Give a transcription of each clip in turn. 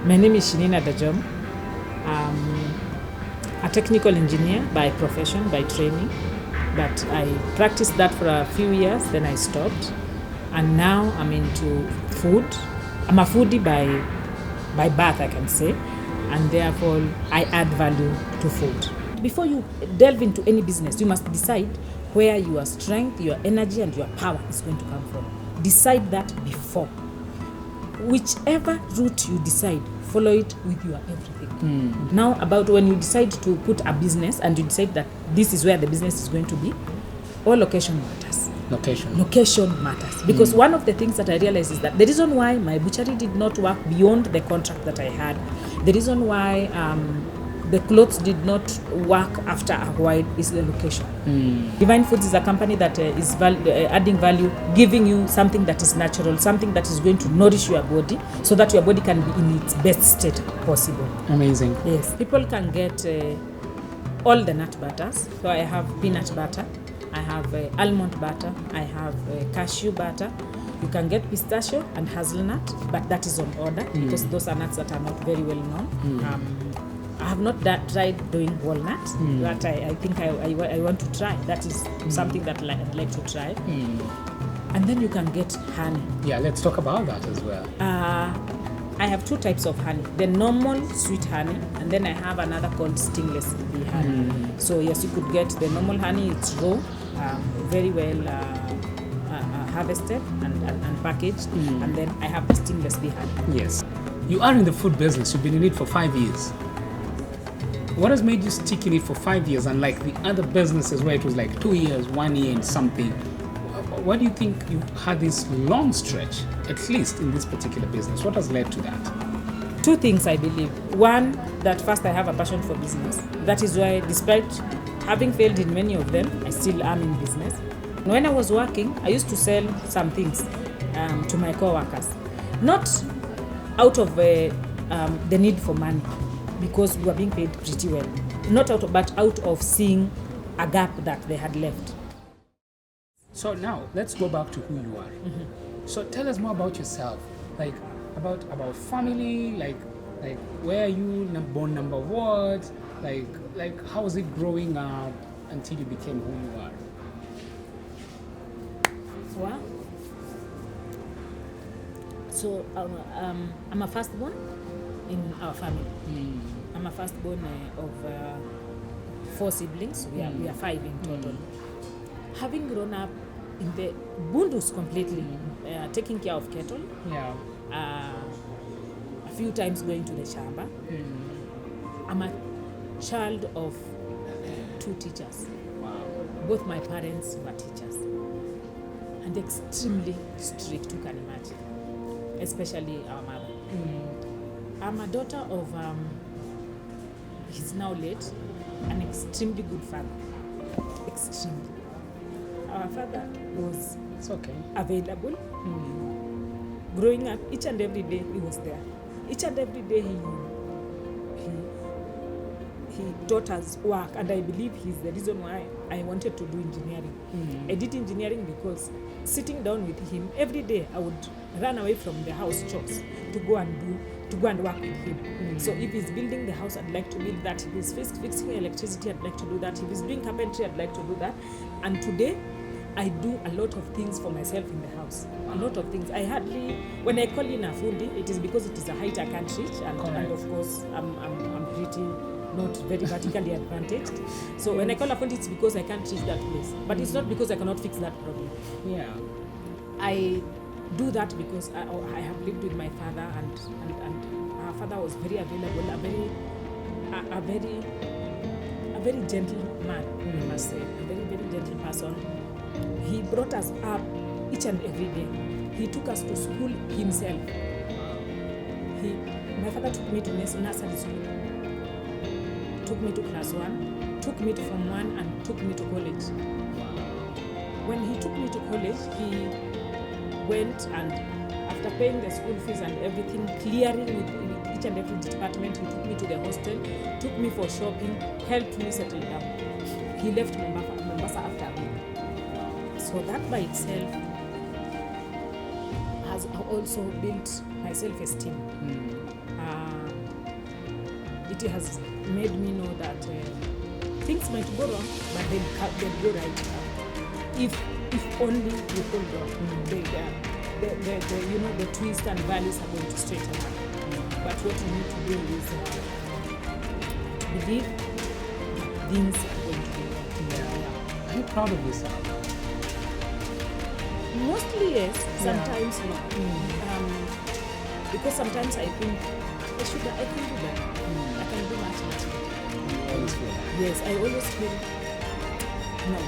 My name is Shinina. I'm a technical engineer by profession, by training, but I practiced that for a few years, then I stopped, and now I'm into food. I'm a foodie by birth, I can say, and therefore I add value to food. Before you delve into any business, you must decide where your strength, your energy, and your power is going to come from. Decide that before. Whichever route you decide, follow it with your everything. Now, about when you decide to put a business and you decide that this is where the business is going to be, all location matters. Location matters. Because one of the things that I realized is that the reason why my butchery did not work beyond the contract that I had, the reason why the clothes did not work after a while is the location. Divine Foods is a company that is adding value, giving you something that is natural, something that is going to nourish your body so that your body can be in its best state possible. Amazing. Yes, people can get all the nut butters. So I have peanut butter, I have almond butter, I have cashew butter. You can get pistachio and hazelnut, but that is on order because those are nuts that are not very well known. I have not tried doing walnut, but I think I want to try. That is something that I'd like to try. And then you can get honey. Yeah, let's talk about that as well. I have two types of honey. The normal sweet honey, and then I have another called stingless bee honey. So yes, you could get the normal honey. It's raw, very well harvested and packaged. And then I have the stingless bee honey. Yes. You are in the food business. You've been in it for 5 years. What has made you stick in it for 5 years, unlike the other businesses where it was like 2 years, 1 year and something? Why do you think you had this long stretch, at least in this particular business? What has led to that? Two things, I believe. One, that first I have a passion for business. That is why, despite having failed in many of them, I still am in business. When I was working, I used to sell some things to my co-workers. Not out of the need for money, because we were being paid pretty well. But out of seeing a gap that they had left. So now, let's go back to who you are. So tell us more about yourself, like about family, like where are you born, number what, like how was it growing up until you became who you are? Well, so I'm a firstborn in our family. I'm a firstborn of 4 siblings. We are 5 in total. Having grown up in the Bundus completely, taking care of cattle, a few times going to the shamba. I'm a child of 2 teachers. Wow. Both my parents were teachers, and extremely strict, you can imagine, especially our mother. I'm a daughter of, he's now late, an extremely good father. Extremely. Our father was available. Growing up, each and every day he was there. Each and every day he taught us work, and I believe he's the reason why I wanted to do engineering. I did engineering because sitting down with him every day, I would run away from the house chores to go and work with him. So if he's building the house, I'd like to build that. If he's fixing electricity, I'd like to do that. If he's doing carpentry, I'd like to do that. And today, I do a lot of things for myself in the house. A lot of things. When I call in a fundi, it is because it is a height I can't reach, and of course, I'm pretty not very vertically advantaged. So when I call a fundi, it's because I can't reach that place. But it's not because I cannot fix that problem. Yeah. I do that because I have lived with my father, and our father was very available, a very gentle man, I must say, a very, very gentle person. He brought us up each and every day. He took us to school himself. My father took me to nursery school, took me to class 1, took me to Form 1, and took me to college. When he took me to college, he went, and after paying the school fees and everything, clearing with each and every department, he took me to the hostel, took me for shopping, helped me settle down. He left Mombasa after a week. So that by itself has also built my self-esteem. it has made me know that things might go wrong, but they'll go right. If only you hold on, the twists and valleys are going to straighten up. But what you need to do is believe things are going to be well. Are you proud of yourself? Mostly yes. Sometimes no. Because sometimes I think I can do better. I can do much better. You always feel that? Yes, I always feel no.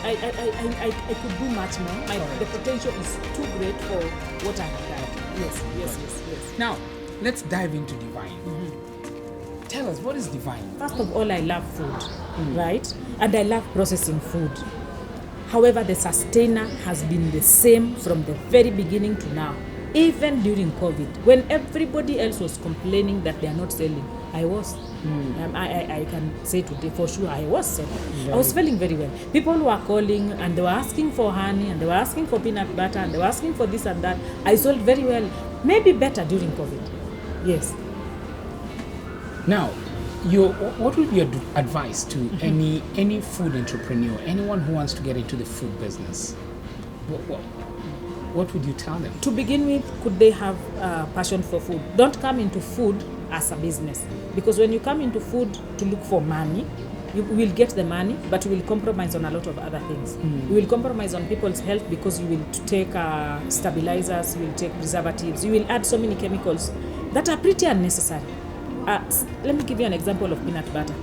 I could do much more. The potential is too great for what I have done. Yes. Now, let's dive into divine. Tell us, what is divine? First of all, I love food, right? And I love processing food. However, the sustainer has been the same from the very beginning to now. Even during COVID, when everybody else was complaining that they are not selling, I was. I can say today for sure I was selling. I was selling very well. People were calling and they were asking for honey and they were asking for peanut butter and they were asking for this and that. I sold very well, maybe better during COVID. Yes. Now, what would be your advice to any food entrepreneur, anyone who wants to get into the food business? What would you tell them? To begin with, could they have passion for food? Don't come into food as a business, because when you come into food to look for money, you will get the money, but you will compromise on a lot of other things. You will compromise on people's health because you will take stabilizers, you will take preservatives, you will add so many chemicals that are pretty unnecessary. Let me give you an example of peanut butter.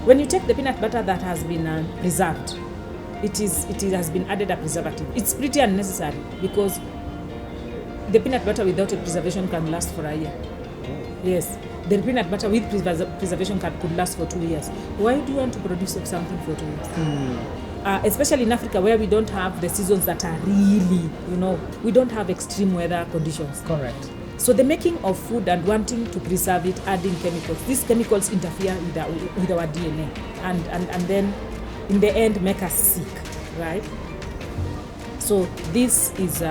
When you take the peanut butter that has been preserved, it has been added a preservative. It's pretty unnecessary because the peanut butter without a preservation can last for a year. Yes, the peanut butter with preservation could last for 2 years. Why do you want to produce something for 2 years? Especially in Africa, where we don't have the seasons that are really, we don't have extreme weather conditions. Correct. So the making of food and wanting to preserve it, adding chemicals, these chemicals interfere with our DNA and then in the end make us sick, right? So this is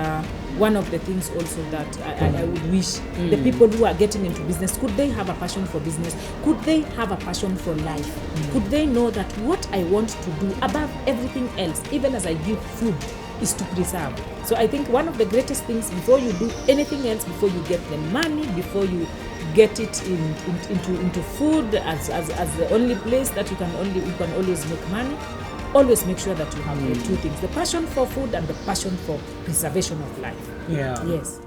one of the things also that I would wish the people who are getting into business, could they have a passion for business? Could they have a passion for life? Could they know that what I want to do above everything else, even as I give food, is to preserve? So I think one of the greatest things before you do anything else, before you get the money, before you get it into food as the only place that you can always make money, always make sure that you have the two things: the passion for food and the passion for preservation of life. Yeah. Yes.